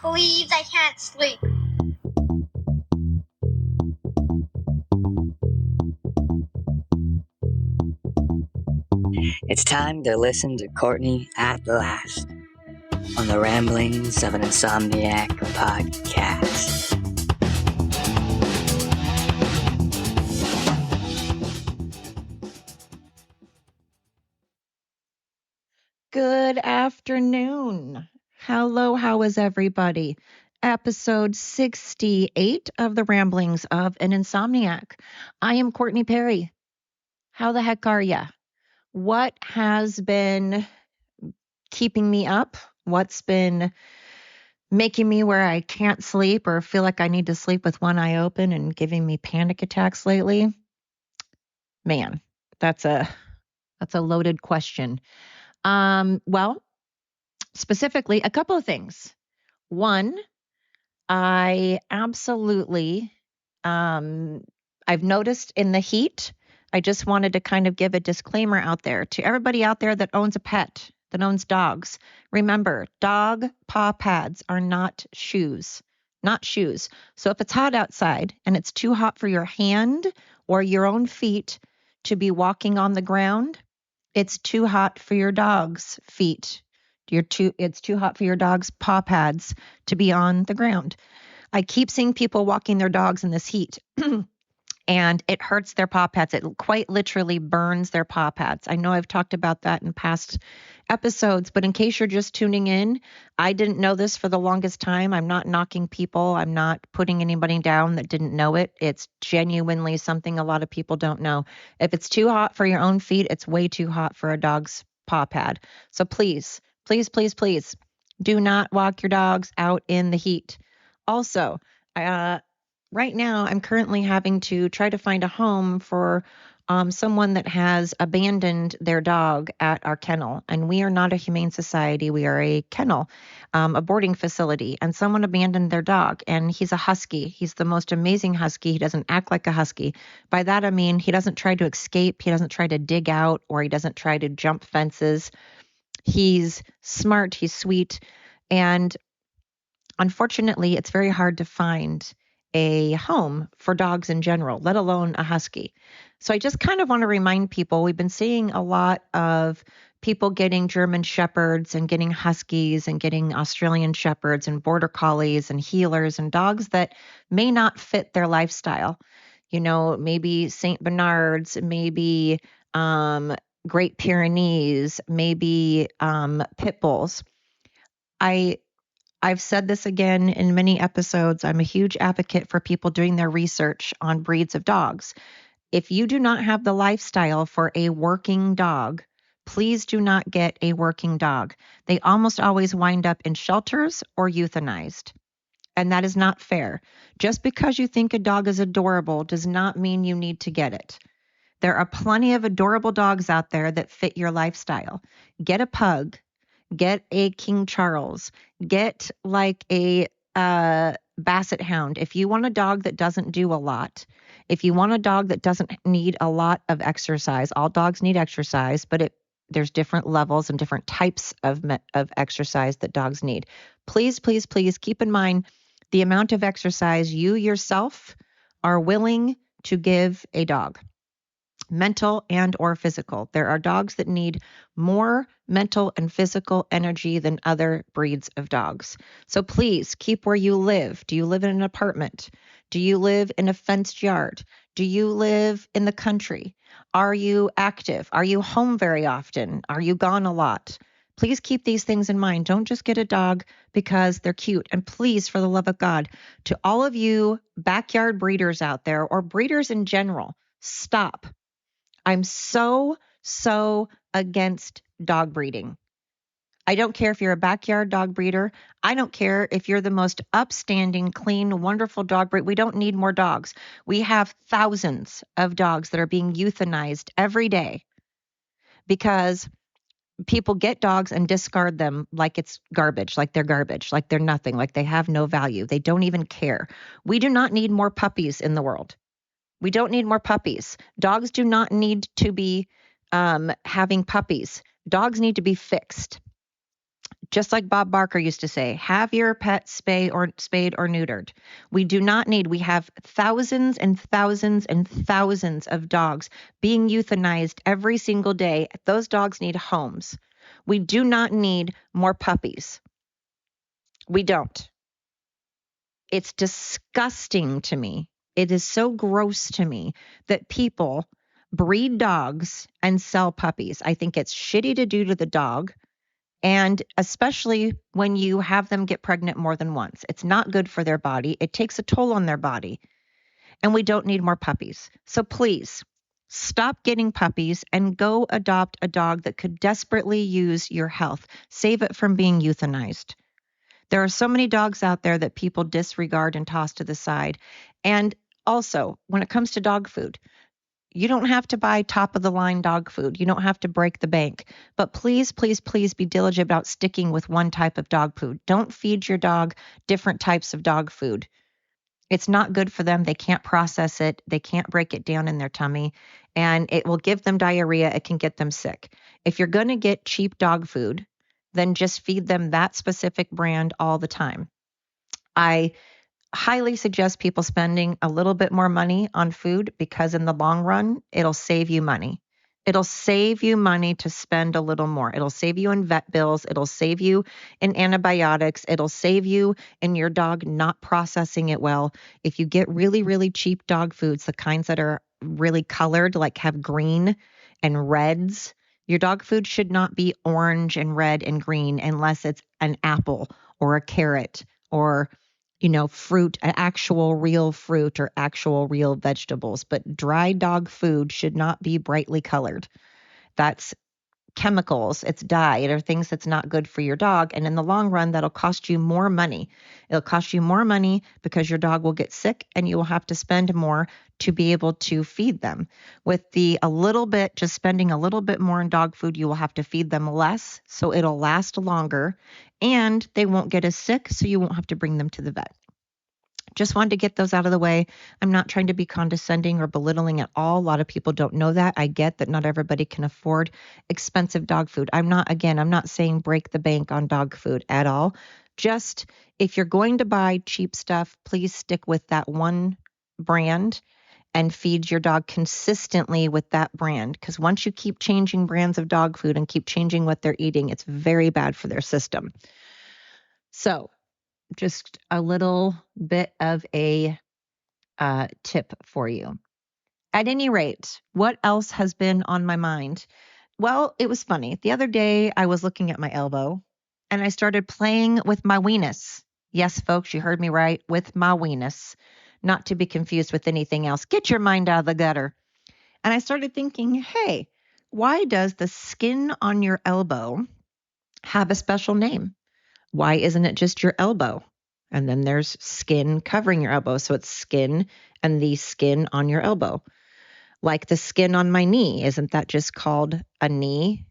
Please, I can't sleep. It's time to listen to Courtney at last on the Ramblings of an Insomniac podcast. Good afternoon. Hello, how is everybody? Episode 68 of the Ramblings of an Insomniac. I am Courtney Perry. How the heck are ya? What has been keeping me up? What's been making me where I can't sleep or feel like I need to sleep with one eye open and giving me panic attacks lately? Man, that's a loaded question. Well, specifically, a couple of things. One, I absolutely, I've noticed in the heat, I just wanted to kind of give a disclaimer out there to everybody out there that owns a pet, that owns dogs. Remember, dog paw pads are not shoes, not shoes. So if it's hot outside and it's too hot for your hand or your own feet to be walking on the ground, it's too hot for your dog's feet. It's too hot for your dog's paw pads to be on the ground. I keep seeing people walking their dogs in this heat and it hurts their paw pads. It quite literally burns their paw pads. I know I've talked about that in past episodes, but in case you're just tuning in, I didn't know this for the longest time. I'm not knocking people. I'm not putting anybody down that didn't know it. It's genuinely something a lot of people don't know. If it's too hot for your own feet, it's way too hot for a dog's paw pad. So please, please, please, please do not walk your dogs out in the heat. Also, right now I'm currently having to try to find a home for someone that has abandoned their dog at our kennel. And we are not a humane society. We are a kennel, a boarding facility. And someone abandoned their dog. And he's a husky. He's the most amazing husky. He doesn't act like a husky. By that, I mean, he doesn't try to escape. He doesn't try to dig out, or he doesn't try to jump fences. He's smart. He's sweet. And unfortunately, it's very hard to find a home for dogs in general, let alone a husky. So I just kind of want to remind people, we've been seeing a lot of people getting German shepherds and getting huskies and getting Australian shepherds and border collies and heelers and dogs that may not fit their lifestyle. You know, maybe St. Bernards, maybe Great Pyrenees, maybe pit bulls. I've said this again in many episodes. I'm a huge advocate for people doing their research on breeds of dogs. If you do not have the lifestyle for a working dog, please do not get a working dog. They almost always wind up in shelters or euthanized. And that is not fair. Just because you think a dog is adorable does not mean you need to get it. There are plenty of adorable dogs out there that fit your lifestyle. Get a pug. Get a King Charles. Get like a Basset Hound. If you want a dog that doesn't do a lot, if you want a dog that doesn't need a lot of exercise, all dogs need exercise, but there's different levels and different types of exercise that dogs need. Please, please, please keep in mind the amount of exercise you yourself are willing to give a dog. Mental and or physical. There are dogs that need more mental and physical energy than other breeds of dogs. So please keep where you live. Do you live in an apartment? Do you live in a fenced yard? Do you live in the country? Are you active? Are you home very often? Are you gone a lot? Please keep these things in mind. Don't just get a dog because they're cute. And please, for the love of God, to all of you backyard breeders out there or breeders in general, stop. I'm so against dog breeding. I don't care if you're a backyard dog breeder. I don't care if you're the most upstanding, clean, wonderful dog breeder. We don't need more dogs. We have thousands of dogs that are being euthanized every day because people get dogs and discard them like it's garbage, like they're nothing, like they have no value. They don't even care. We do not need more puppies in the world. We don't need more puppies. Dogs do not need to be having puppies. Dogs need to be fixed. Just like Bob Barker used to say, have your pet spayed or neutered. We do not need, we have thousands and thousands and thousands of dogs being euthanized every single day. Those dogs need homes. We do not need more puppies. We don't. It's disgusting to me. It is so gross to me that people breed dogs and sell puppies. I think it's shitty to do to the dog. And especially when you have them get pregnant more than once, it's not good for their body. It takes a toll on their body. And we don't need more puppies. So please stop getting puppies and go adopt a dog that could desperately use your health. Save it from being euthanized. There are so many dogs out there that people disregard and toss to the side. And also, when it comes to dog food, you don't have to buy top of the line dog food. You don't have to break the bank. But please, please, please be diligent about sticking with one type of dog food. Don't feed your dog different types of dog food. It's not good for them. They can't process it. They can't break it down in their tummy. And it will give them diarrhea. It can get them sick. If you're going to get cheap dog food, then just feed them that specific brand all the time. I highly suggest people spending a little bit more money on food because in the long run, it'll save you money. It'll save you money to spend a little more. It'll save you in vet bills. It'll save you in antibiotics. It'll save you in your dog not processing it well. If you get really, really cheap dog foods, the kinds that are really colored, like have green and reds, your dog food should not be orange and red and green unless it's an apple or a carrot or fruit, actual real fruit or actual real vegetables. But dry dog food should not be brightly colored. That's chemicals, it's dye, it are things that's not good for your dog. And in the long run, that'll cost you more money. It'll cost you more money because your dog will get sick and you will have to spend more to be able to feed them. With just spending a little bit more in dog food, you will have to feed them less. So it'll last longer and they won't get as sick. So you won't have to bring them to the vet. Just wanted to get those out of the way. I'm not trying to be condescending or belittling at all. A lot of people don't know that. I get that not everybody can afford expensive dog food. I'm not saying break the bank on dog food at all. Just if you're going to buy cheap stuff, please stick with that one brand and feed your dog consistently with that brand. Because once you keep changing brands of dog food and keep changing what they're eating, it's very bad for their system. So just a little bit of a tip for you. At any rate, what else has been on my mind? Well, it was funny. The other day, I was looking at my elbow and I started playing with my weenus. Yes, folks, you heard me right, with my weenus, not to be confused with anything else. Get your mind out of the gutter. And I started thinking, hey, why does the skin on your elbow have a special name? Why isn't it just your elbow? And then there's skin covering your elbow. So it's skin and the skin on your elbow. Like the skin on my knee. Isn't that just called a knee?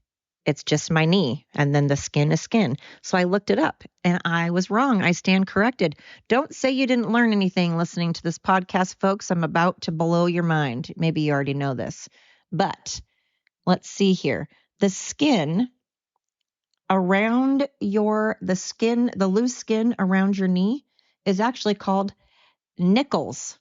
It's just my knee. And then the skin is skin. So I looked it up and I was wrong. I stand corrected. Don't say you didn't learn anything listening to this podcast, folks. I'm about to blow your mind. Maybe you already know this. But let's see here. The skin around the loose skin around your knee is actually called nickels.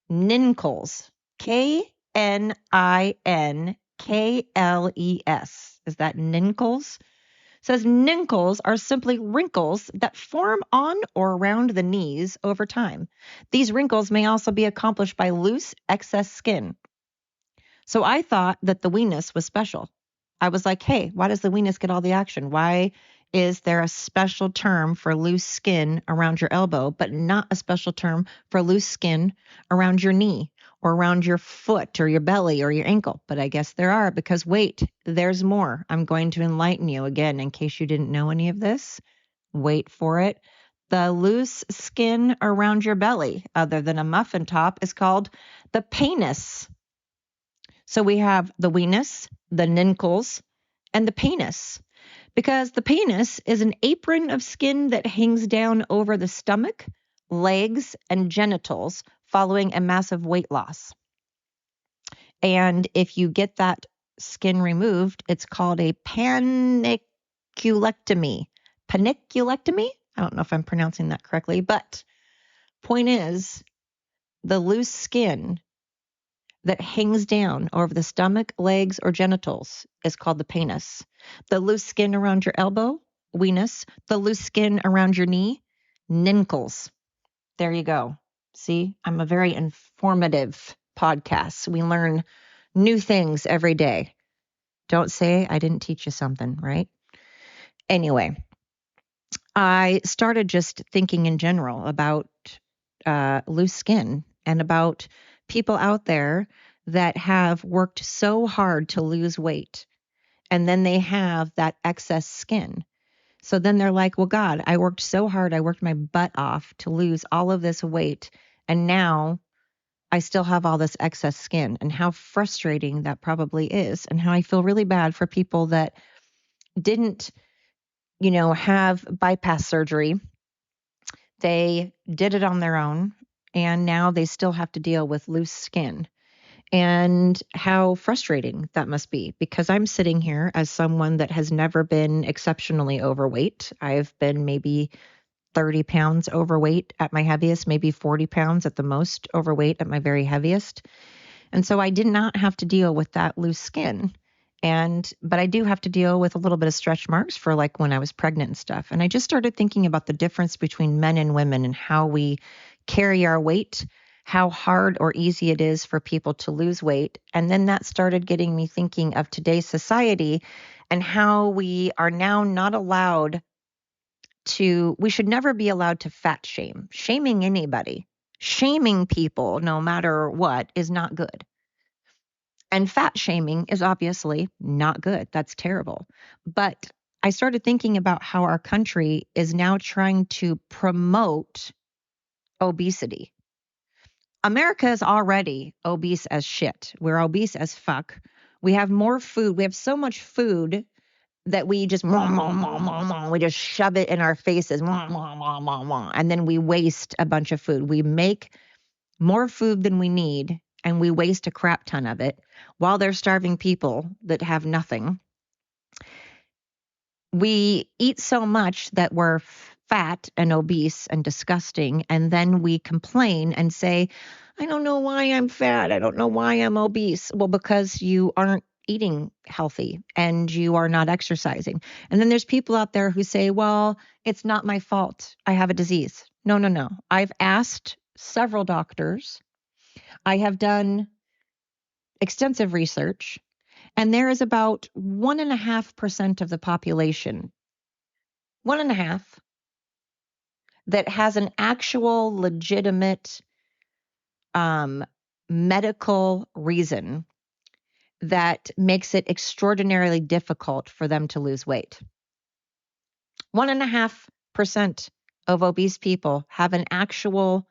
Ninkles. K-N-I-N-K-L-E-S. Is that ninkles? It says ninkles are simply wrinkles that form on or around the knees over time. These wrinkles may also be accomplished by loose excess skin. So I thought that the weenus was special. I was like, hey, why does the weenus get all the action? Why is there a special term for loose skin around your elbow, but not a special term for loose skin around your knee or around your foot or your belly or your ankle? But I guess there are, because wait, there's more. I'm going to enlighten you again in case you didn't know any of this. Wait for it. The loose skin around your belly, other than a muffin top, is called the penis. So we have the weenus, the ninkles, and the penis. Because the penis is an apron of skin that hangs down over the stomach, legs, and genitals following a massive weight loss. And if you get that skin removed, it's called a panniculectomy. paniculectomy. I don't know if I'm pronouncing that correctly, but point is, the loose skin that hangs down over the stomach, legs, or genitals is called the penis. The loose skin around your elbow, weenus. The loose skin around your knee, ninkles. There you go. See, I'm a very informative podcast. We learn new things every day. Don't say I didn't teach you something, right? Anyway, I started just thinking in general about loose skin and about people out there that have worked so hard to lose weight, and then they have that excess skin. So then they're like, well, God, I worked so hard. I worked my butt off to lose all of this weight. And now I still have all this excess skin, and how frustrating that probably is, and how I feel really bad for people that didn't, have bypass surgery. They did it on their own, and now they still have to deal with loose skin. And how frustrating that must be, because I'm sitting here as someone that has never been exceptionally overweight. I've been maybe 30 pounds overweight at my heaviest, maybe 40 pounds at the most overweight at my very heaviest. And so I did not have to deal with that loose skin. But I do have to deal with a little bit of stretch marks for like when I was pregnant and stuff. And I just started thinking about the difference between men and women and how we carry our weight, how hard or easy it is for people to lose weight. And then that started getting me thinking of today's society and how we are now not allowed we should never be allowed to fat shame. Shaming anybody, shaming people, no matter what, is not good. And fat shaming is obviously not good. That's terrible. But I started thinking about how our country is now trying to promote obesity. America is already obese as shit. We're obese as fuck. We have more food. We have so much food that we just we just shove it in our faces, and then we waste a bunch of food. We make more food than we need, and we waste a crap ton of it while they're starving people that have nothing. We eat so much that we're fat and obese and disgusting, and then we complain and say, I don't know why I'm fat. I don't know why I'm obese. Well, because you aren't eating healthy and you are not exercising. And then there's people out there who say, well, it's not my fault. I have a disease. No, no, no. I've asked several doctors. I have done extensive research, and there is about 1.5% of the population, 1.5, that has an actual legitimate medical reason that makes it extraordinarily difficult for them to lose weight. 1.5% of obese people have an actual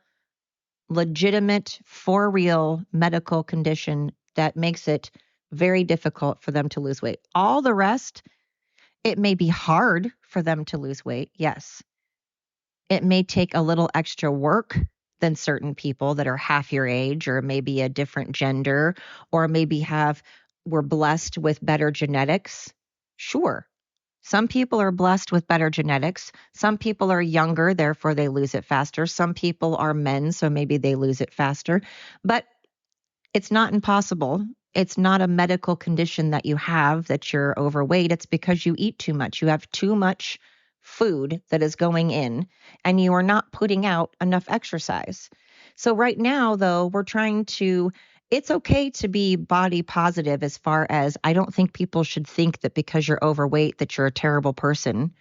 legitimate, for real medical condition that makes it very difficult for them to lose weight. All the rest, it may be hard for them to lose weight. Yes. It may take a little extra work than certain people that are half your age, or maybe a different gender, or maybe we're blessed with better genetics. Sure. Some people are blessed with better genetics. Some people are younger, therefore they lose it faster. Some people are men, so maybe they lose it faster. But it's not impossible. It's not a medical condition that you have that you're overweight. It's because you eat too much. You have too much food that is going in, and you are not putting out enough exercise. So right now, though, it's okay to be body positive, as far as I don't think people should think that because you're overweight that you're a terrible person,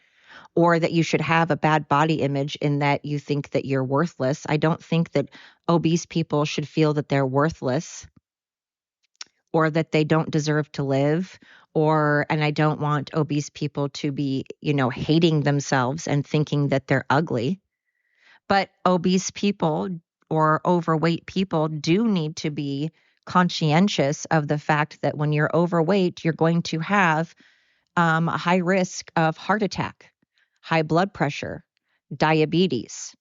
or that you should have a bad body image in that you think that you're worthless. I don't think that obese people should feel that they're worthless or that they don't deserve to live, and I don't want obese people to be, hating themselves and thinking that they're ugly. But obese people or overweight people do need to be conscientious of the fact that when you're overweight, you're going to have a high risk of heart attack, high blood pressure, diabetes.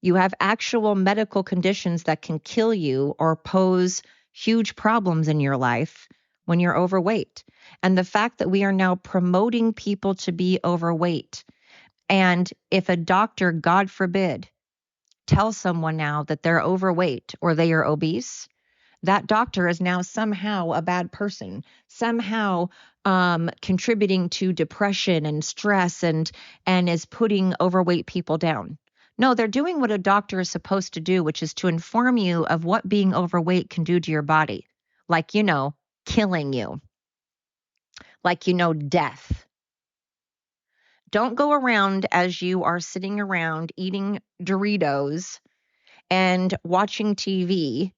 You have actual medical conditions that can kill you or pose huge problems in your life when you're overweight. And the fact that we are now promoting people to be overweight And if a doctor, God forbid, tells someone now that they're overweight or they are obese, that doctor is now somehow a bad person, somehow contributing to depression and stress and is putting overweight people down. No, they're doing what a doctor is supposed to do, which is to inform you of what being overweight can do to your body. Like, killing you. Like, death. Don't go around as you are sitting around eating Doritos and watching TV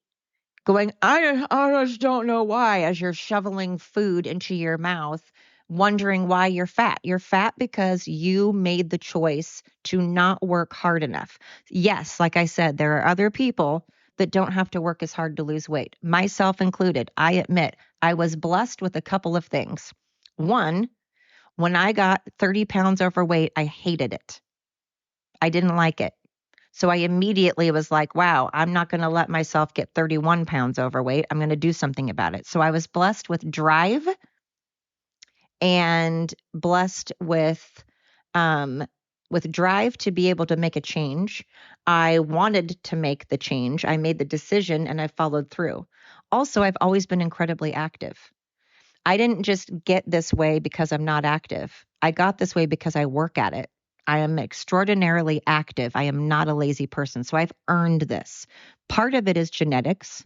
going, I just don't know why, as you're shoveling food into your mouth, wondering why you're fat. You're fat because you made the choice to not work hard enough. Yes, like I said, there are other people that don't have to work as hard to lose weight, myself included. I admit I was blessed with a couple of things. One, when I got 30 pounds overweight, I hated it. I didn't like it. So I immediately was like, wow, I'm not going to let myself get 31 pounds overweight. I'm going to do something about it. So I was blessed with drive and blessed with drive to be able to make a change. I wanted to make the change. I made the decision and I followed through. Also, I've always been incredibly active. I didn't just get this way because I'm not active. I got this way because I work at it. I am extraordinarily active. I am not a lazy person. So I've earned this. Part of it is genetics,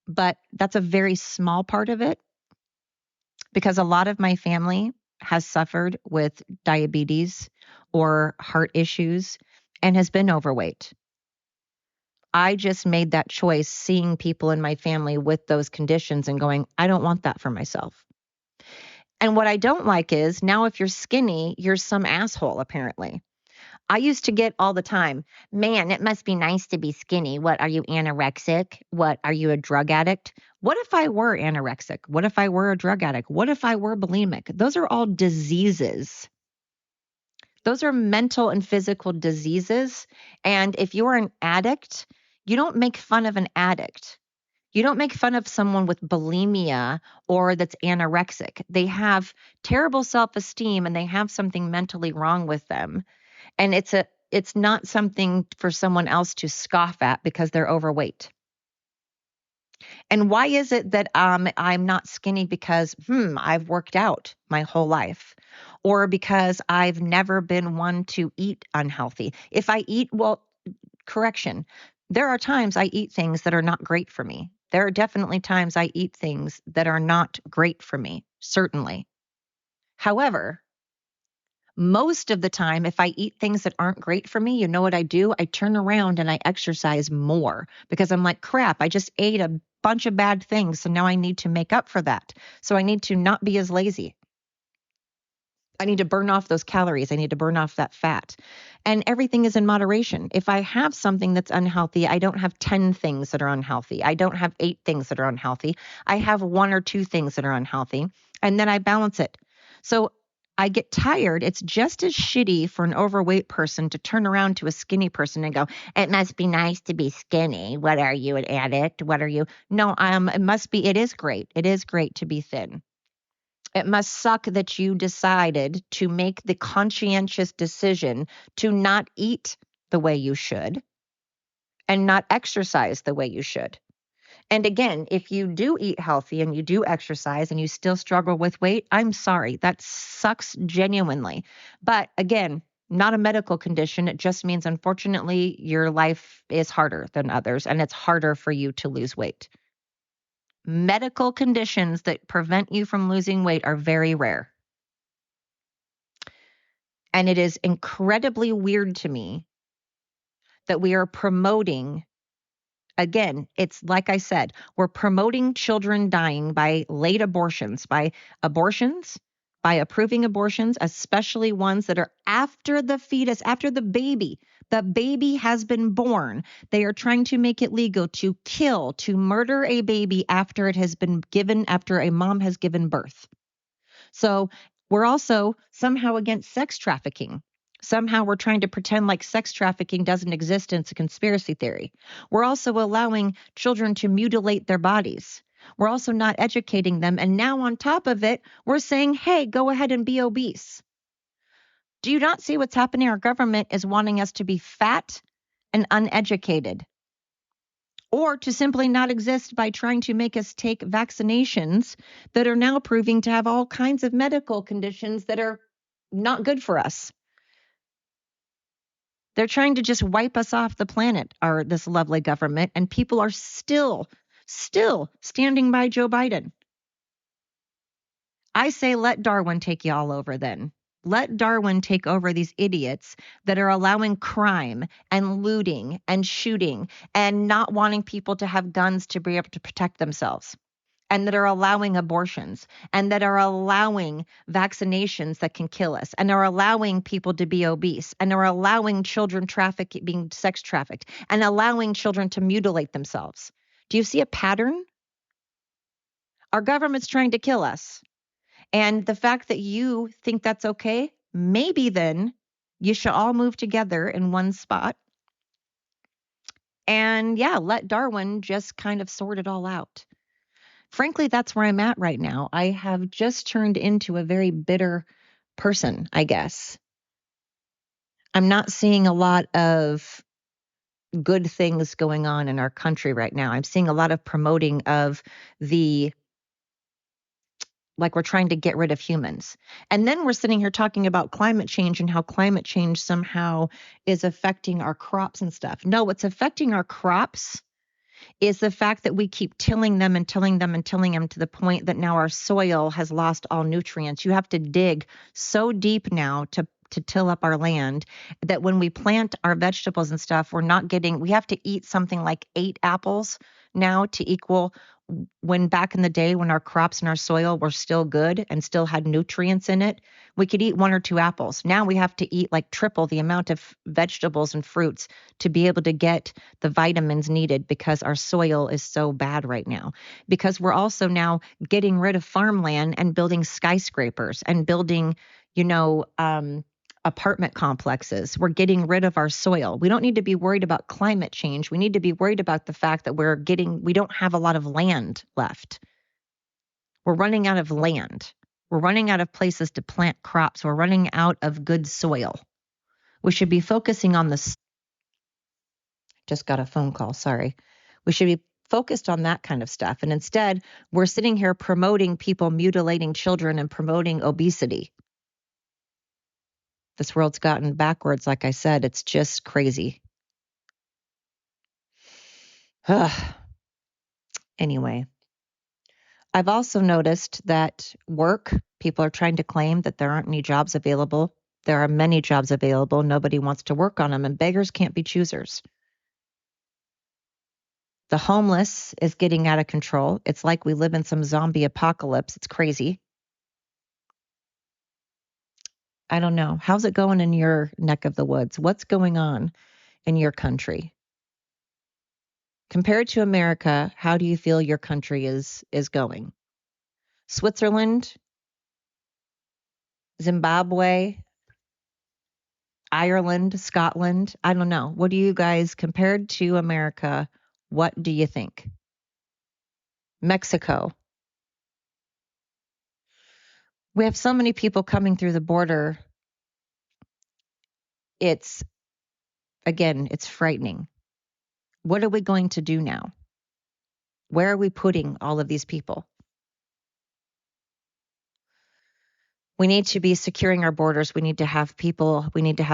but that's a very small part of it because a lot of my family has suffered with diabetes or heart issues and has been overweight. I just made that choice seeing people in my family with those conditions and going, I don't want that for myself. And what I don't like is now if you're skinny, you're some asshole, apparently. I used to get all the time, man, it must be nice to be skinny. What, are you anorexic? What, are you a drug addict? What if I were anorexic? What if I were a drug addict? What if I were bulimic? Those are all diseases. Those are mental and physical diseases. And if you're an addict, you don't make fun of an addict. You don't make fun of someone with bulimia or that's anorexic. They have terrible self-esteem and they have something mentally wrong with them. And it's not something for someone else to scoff at because they're overweight. And why is it that I'm not skinny because I've worked out my whole life, or because I've never been one to eat unhealthy? If I eat, well, correction, there are times I eat things that are not great for me. There are definitely times I eat things that are not great for me, certainly. However, most of the time, if I eat things that aren't great for me, you know what I do? I turn around and I exercise more because I'm like, crap, I just ate a bunch of bad things. So now I need to make up for that. So I need to not be as lazy. I need to burn off those calories. I need to burn off that fat. And everything is in moderation. If I have something that's unhealthy, I don't have 10 things that are unhealthy. I don't have 8 things that are unhealthy. I have 1 or 2 things that are unhealthy. And then I balance it. So I get tired. It's just as shitty for an overweight person to turn around to a skinny person and go, it must be nice to be skinny. What are you, an addict? What are you? No, it is great. It is great to be thin. It must suck that you decided to make the conscientious decision to not eat the way you should and not exercise the way you should. And again, if you do eat healthy and you do exercise and you still struggle with weight, I'm sorry. That sucks genuinely. But again, not a medical condition. It just means, unfortunately, your life is harder than others and it's harder for you to lose weight. Medical conditions that prevent you from losing weight are very rare. And it is incredibly weird to me that we are promoting, again, it's like I said, we're promoting children dying by late abortions, by approving abortions, especially ones that are after the fetus, after the baby. The baby has been born. They are trying to make it legal to kill, to murder a baby after it has been given, after a mom has given birth. So we're also somehow against sex trafficking. Somehow we're trying to pretend like sex trafficking doesn't exist and it's a conspiracy theory. We're also allowing children to mutilate their bodies. We're also not educating them. And now on top of it, we're saying, hey, go ahead and be obese. Do you not see what's happening? Our government is wanting us to be fat and uneducated, or to simply not exist by trying to make us take vaccinations that are now proving to have all kinds of medical conditions that are not good for us. They're trying to just wipe us off the planet, this lovely government, and people are still standing by Joe Biden. I say let Darwin take you all over then. Let Darwin take over these idiots that are allowing crime and looting and shooting and not wanting people to have guns to be able to protect themselves, and that are allowing abortions, and that are allowing vaccinations that can kill us, and are allowing people to be obese, and are allowing children being sex trafficked, and allowing children to mutilate themselves. Do you see a pattern? Our government's trying to kill us. And the fact that you think that's okay, maybe then you should all move together in one spot. And yeah, let Darwin just kind of sort it all out. Frankly, that's where I'm at right now. I have just turned into a very bitter person, I guess. I'm not seeing a lot of good things going on in our country right now. I'm seeing a lot of promoting of like we're trying to get rid of humans. And then we're sitting here talking about climate change and how climate change somehow is affecting our crops and stuff. No, what's affecting our crops is the fact that we keep tilling them and tilling them and tilling them to the point that now our soil has lost all nutrients. You have to dig so deep now to till up our land that when we plant our vegetables and stuff, we have to eat something like 8 apples now to equal when back in the day when our crops and our soil were still good and still had nutrients in it, we could eat 1 or 2 apples. Now we have to eat like triple the amount of vegetables and fruits to be able to get the vitamins needed because our soil is so bad right now. Because we're also now getting rid of farmland and building skyscrapers and building, apartment complexes. We're getting rid of our soil. We don't need to be worried about climate change. We need to be worried about the fact that we don't have a lot of land left. We're running out of land. We're running out of places to plant crops. We're running out of good soil. We should be focusing on this. Just got a phone call. Sorry. We should be focused on that kind of stuff. And instead, we're sitting here promoting people mutilating children and promoting obesity. This world's gotten backwards. Like I said, it's just crazy. Anyway, I've also noticed that people are trying to claim that there aren't any jobs available. There are many jobs available. Nobody wants to work on them, and beggars can't be choosers. The homeless is getting out of control. It's like we live in some zombie apocalypse. It's crazy. I don't know. How's it going in your neck of the woods? What's going on in your country? Compared to America, how do you feel your country is going? Switzerland, Zimbabwe, Ireland, Scotland, I don't know. What do you guys, compared to America, what do you think? Mexico. We have so many people coming through the border. It's frightening. What are we going to do now? Where are we putting all of these people? We need to be securing our borders. We need to have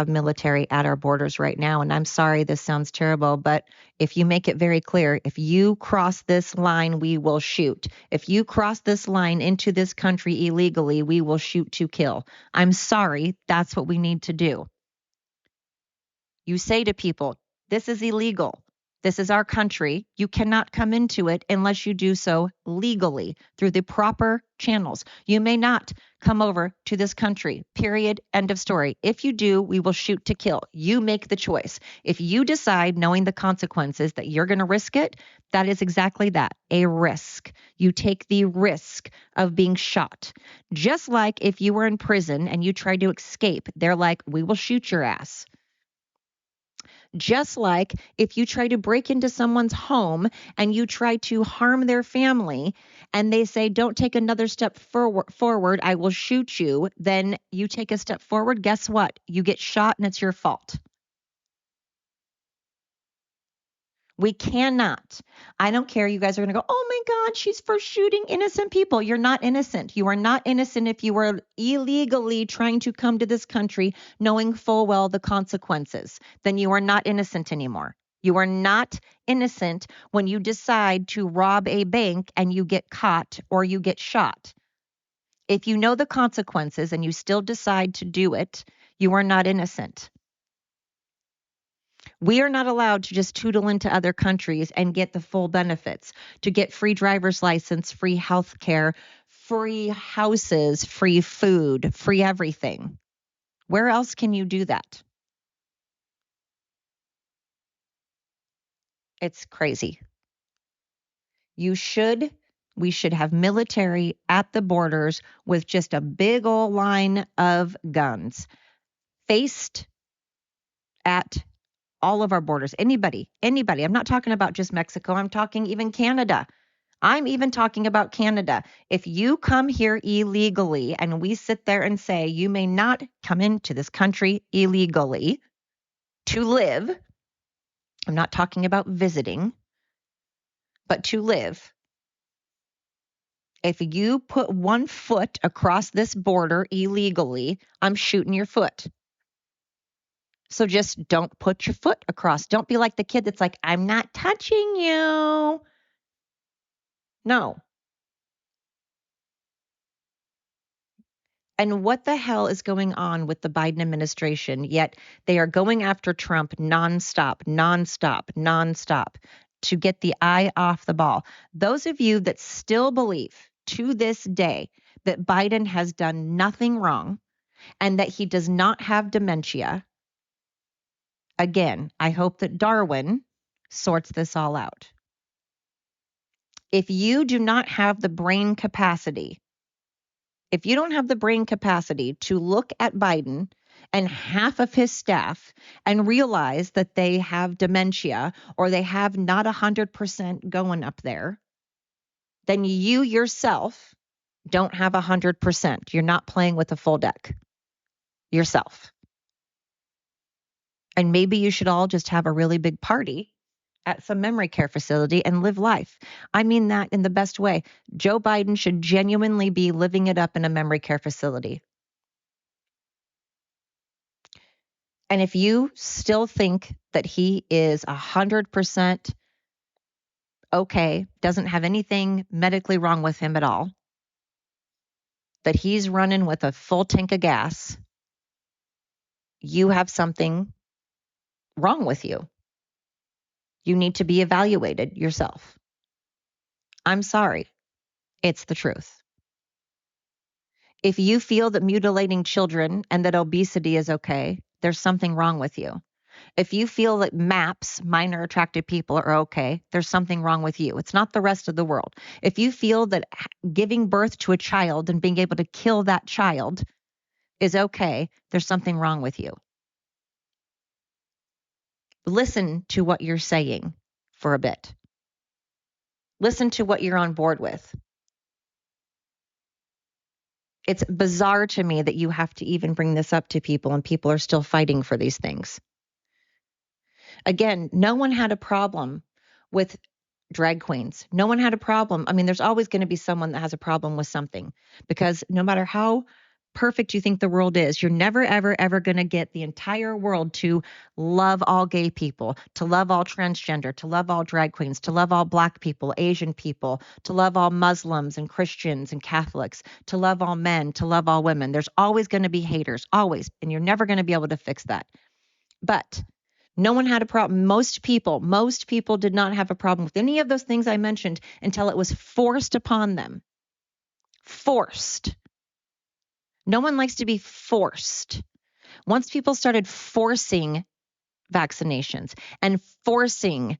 military at our borders right now. And I'm sorry, this sounds terrible, but if you make it very clear, if you cross this line, we will shoot. If you cross this line into this country illegally, we will shoot to kill. I'm sorry, that's what we need to do. You say to people, this is illegal. This is our country. You cannot come into it unless you do so legally through the proper channels. You may not come over to this country, period, end of story. If you do, we will shoot to kill. You make the choice. If you decide, knowing the consequences, that you're going to risk it, that is exactly that, a risk. You take the risk of being shot. Just like if you were in prison and you tried to escape, they're like, we will shoot your ass. Just like if you try to break into someone's home and you try to harm their family and they say, don't take another step forward, I will shoot you. Then you take a step forward. Guess what? You get shot and it's your fault. We cannot. I don't care. You guys are going to go, oh my God, she's for shooting innocent people. You're not innocent. You are not innocent if you were illegally trying to come to this country knowing full well the consequences. Then you are not innocent anymore. You are not innocent when you decide to rob a bank and you get caught or you get shot. If you know the consequences and you still decide to do it, you are not innocent. We are not allowed to just tootle into other countries and get the full benefits, to get free driver's license, free health care, free houses, free food, free everything. Where else can you do that? It's crazy. We should have military at the borders with just a big old line of guns faced at all of our borders. Anybody. I'm not talking about just Mexico. I'm talking even Canada. I'm even talking about Canada. If you come here illegally and we sit there and say you may not come into this country illegally to live, I'm not talking about visiting, but to live. If you put one foot across this border illegally, I'm shooting your foot. So just don't put your foot across. Don't be like the kid that's like, I'm not touching you. No. And what the hell is going on with the Biden administration? Yet they are going after Trump nonstop to get the eye off the ball. Those of you that still believe to this day that Biden has done nothing wrong and that he does not have dementia, again, I hope that Darwin sorts this all out. If you do not have the brain capacity, if you don't have the brain capacity to look at Biden and half of his staff and realize that they have dementia or they have not 100% going up there, then you yourself don't have 100%. You're not playing with a full deck yourself. And maybe you should all just have a really big party at some memory care facility and live life. I mean that in the best way. Joe Biden should genuinely be living it up in a memory care facility. And if you still think that he is 100% okay, doesn't have anything medically wrong with him at all, that he's running with a full tank of gas, you have something wrong with you. You need to be evaluated yourself. I'm sorry. It's the truth. If you feel that mutilating children and that obesity is okay, there's something wrong with you. If you feel that MAPS, minor attracted people, are okay, there's something wrong with you. It's not the rest of the world. If you feel that giving birth to a child and being able to kill that child is okay, there's something wrong with you. Listen to what you're saying for a bit. Listen to what you're on board with. It's bizarre to me that you have to even bring this up to people and people are still fighting for these things. Again, no one had a problem with drag queens. No one had a problem. I mean, there's always going to be someone that has a problem with something because no matter how perfect you think the world is, you're never, ever, ever going to get the entire world to love all gay people, to love all transgender, to love all drag queens, to love all Black people, Asian people, to love all Muslims and Christians and Catholics, to love all men, to love all women. There's always going to be haters, always. And you're never going to be able to fix that. But no one had a problem. Most people did not have a problem with any of those things I mentioned until it was forced upon them. Forced. No one likes to be forced. Once people started forcing vaccinations and forcing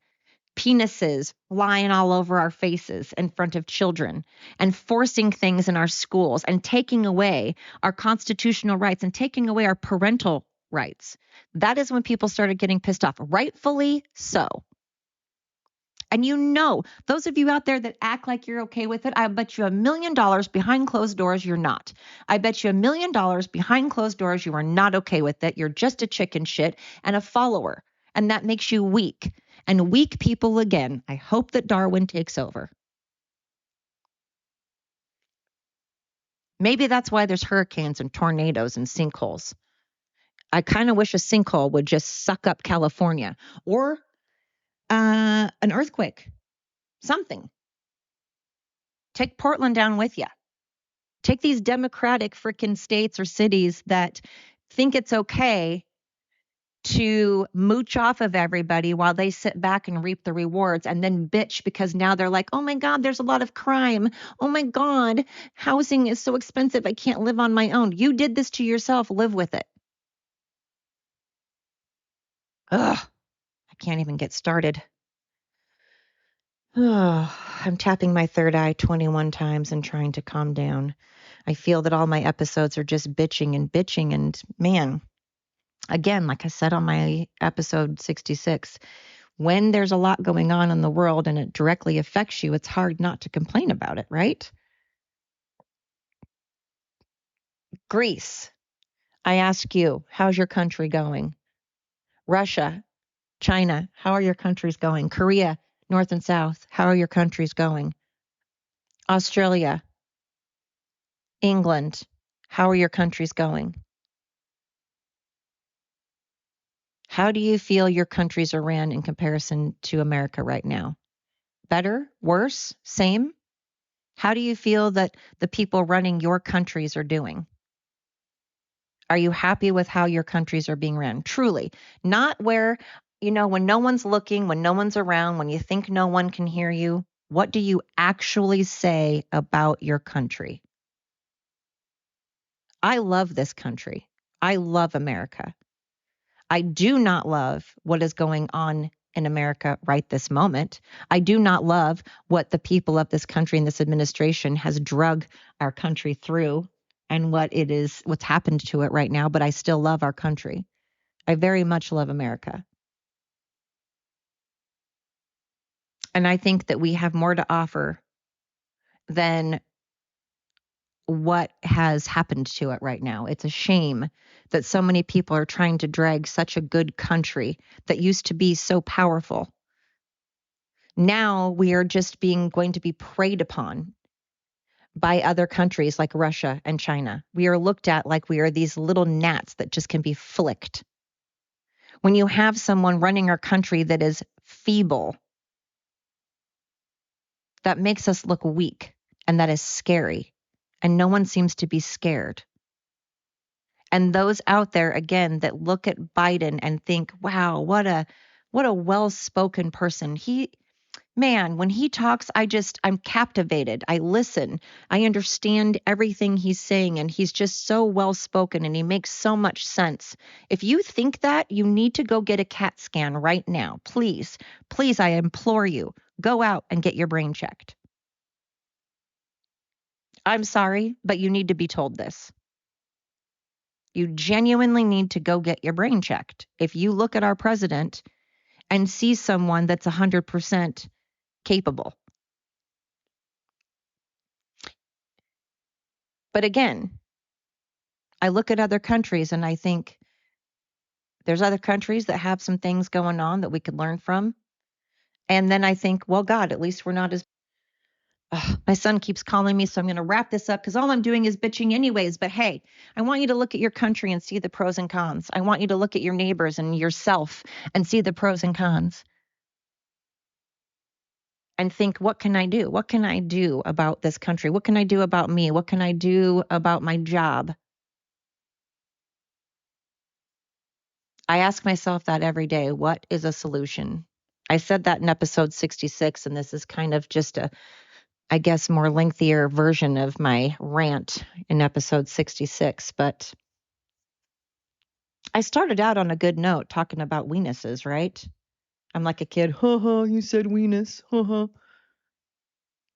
penises lying all over our faces in front of children and forcing things in our schools and taking away our constitutional rights and taking away our parental rights. That is when people started getting pissed off, rightfully so. And those of you out there that act like you're okay with it, I bet you $1 million behind closed doors you're not. I bet you $1 million behind closed doors you are not okay with it. You're just a chicken shit and a follower. And that makes you weak. And weak people, again, I hope that Darwin takes over. Maybe that's why there's hurricanes and tornadoes and sinkholes. I kind of wish a sinkhole would just suck up California or an earthquake, something. Take Portland down with you. Take these democratic freaking states or cities that think it's okay to mooch off of everybody while they sit back and reap the rewards and then bitch because now they're like, oh my God, there's a lot of crime. Oh my God, housing is so expensive. I can't live on my own. You did this to yourself. Live with it. Ugh, I can't even get started. Oh, I'm tapping my third eye 21 times and trying to calm down. I feel that all my episodes are just bitching. And man, again, like I said on my episode 66, when there's a lot going on in the world and it directly affects you, it's hard not to complain about it, right? Greece, I ask you, how's your country going? Russia, China, how are your countries going? Korea, North and South, how are your countries going? Australia, England, how are your countries going? How do you feel your countries are ran in comparison to America right now? Better? Worse? Same? How do you feel that the people running your countries are doing? Are you happy with how your countries are being ran? Truly, not where, when no one's looking, when no one's around, when you think no one can hear you. What do you actually say about your country? I love this country. I love America. I do not love what is going on in America right this moment. I do not love what the people of this country and this administration has drug our country through and what's happened to it right now, but I still love our country. I very much love America. And I think that we have more to offer than what has happened to it right now. It's a shame that so many people are trying to drag such a good country that used to be so powerful. Now we are just going to be preyed upon by other countries like Russia and China. We are looked at like we are these little gnats that just can be flicked. When you have someone running our country that is feeble, that makes us look weak, and that is scary. And no one seems to be scared. And those out there, again, that look at Biden and think, wow, what a well-spoken person. When he talks, I'm captivated. I listen. I understand everything he's saying, and he's just so well-spoken, and he makes so much sense. If you think that, you need to go get a CAT scan right now. Please, please, I implore you, go out and get your brain checked. I'm sorry, but you need to be told this. You genuinely need to go get your brain checked. If you look at our president and see someone that's 100% capable. But again, I look at other countries and I think there's other countries that have some things going on that we could learn from. And then I think, well, God, at least we're not as... my son keeps calling me, so I'm going to wrap this up because all I'm doing is bitching anyways. But hey, I want you to look at your country and see the pros and cons. I want you to look at your neighbors and yourself and see the pros and cons. And think, what can I do? What can I do about this country? What can I do about me? What can I do about my job? I ask myself that every day. What is a solution? I said that in episode 66, and this is kind of just I guess, more lengthier version of my rant in episode 66. But I started out on a good note talking about weenuses, right? I'm like a kid, you said weenus,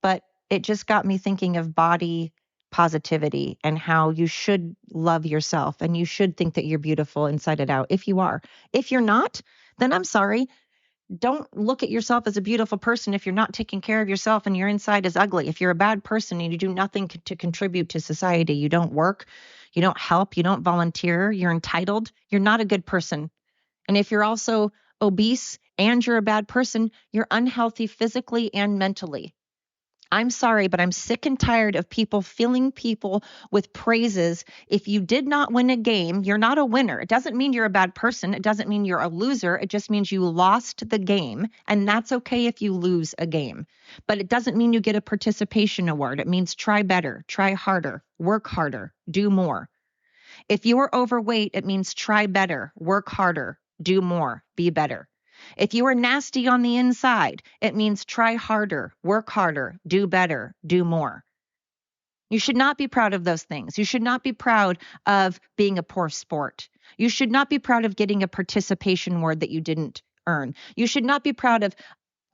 But it just got me thinking of body positivity and how you should love yourself and you should think that you're beautiful inside and out if you are. If you're not, then I'm sorry. Don't look at yourself as a beautiful person if you're not taking care of yourself and your inside is ugly. If you're a bad person and you do nothing to contribute to society, you don't work, you don't help, you don't volunteer, you're entitled, you're not a good person. And if you're also obese and you're a bad person, you're unhealthy physically and mentally. I'm sorry, but I'm sick and tired of people filling people with praises. If you did not win a game, you're not a winner. It doesn't mean you're a bad person. It doesn't mean you're a loser. It just means you lost the game. And that's okay if you lose a game. But it doesn't mean you get a participation award. It means try better, try harder, work harder, do more. If you are overweight, it means try better, work harder, do more, be better. If you are nasty on the inside, it means try harder, work harder, do better, do more. You should not be proud of those things. You should not be proud of being a poor sport. You should not be proud of getting a participation award that you didn't earn. You should not be proud of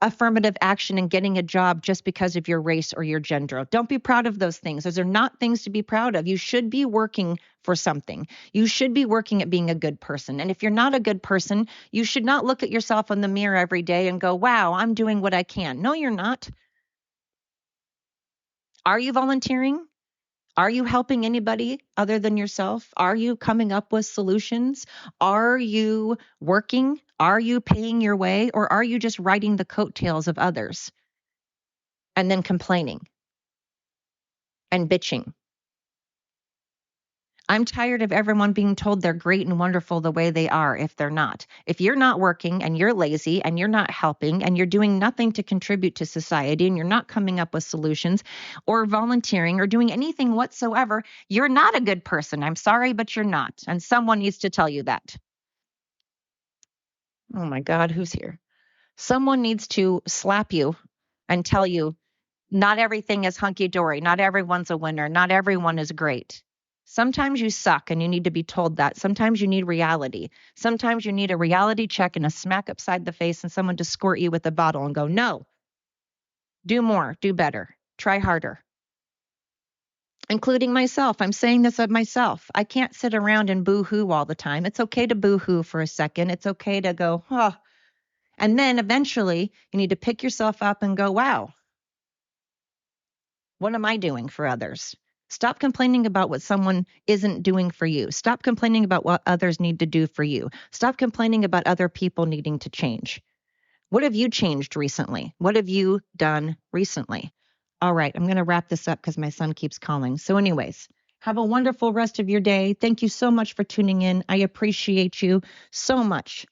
affirmative action and getting a job just because of your race or your gender. Don't be proud of those things. Those are not things to be proud of. You should be working for something. You should be working at being a good person. And if you're not a good person, you should not look at yourself in the mirror every day and go, wow, I'm doing what I can. No, you're not. Are you volunteering? Are you helping anybody other than yourself? Are you coming up with solutions? Are you working? Are you paying your way? Or are you just riding the coattails of others and then complaining and bitching? I'm tired of everyone being told they're great and wonderful the way they are if they're not. If you're not working and you're lazy and you're not helping and you're doing nothing to contribute to society and you're not coming up with solutions or volunteering or doing anything whatsoever, you're not a good person. I'm sorry, but you're not. And someone needs to tell you that. Oh my God, who's here? Someone needs to slap you and tell you not everything is hunky dory. Not everyone's a winner. Not everyone is great. Sometimes you suck and you need to be told that. Sometimes you need reality. Sometimes you need a reality check and a smack upside the face and someone to squirt you with a bottle and go, no, do more, do better, try harder. Including myself. I'm saying this of myself. I can't sit around and boo-hoo all the time. It's okay to boo-hoo for a second. It's okay to go, oh. And then eventually you need to pick yourself up and go, wow, what am I doing for others? Stop complaining about what someone isn't doing for you. Stop complaining about what others need to do for you. Stop complaining about other people needing to change. What have you changed recently? What have you done recently? All right, I'm going to wrap this up because my son keeps calling. So anyways, have a wonderful rest of your day. Thank you so much for tuning in. I appreciate you so much.